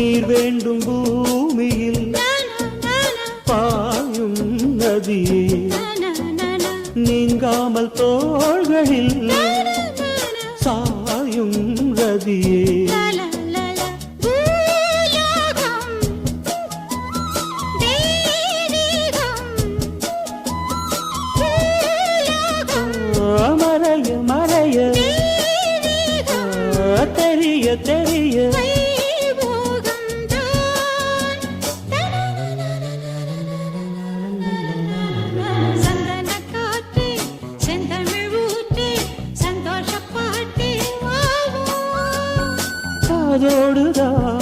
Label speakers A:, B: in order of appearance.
A: நீர் வேண்டும் பூமியில் பாயும் நதியே நீங்காமல் தோள்களில் சாயும் ரதியே மறைய மறைய தெரிய தெரிய அதோடுதான்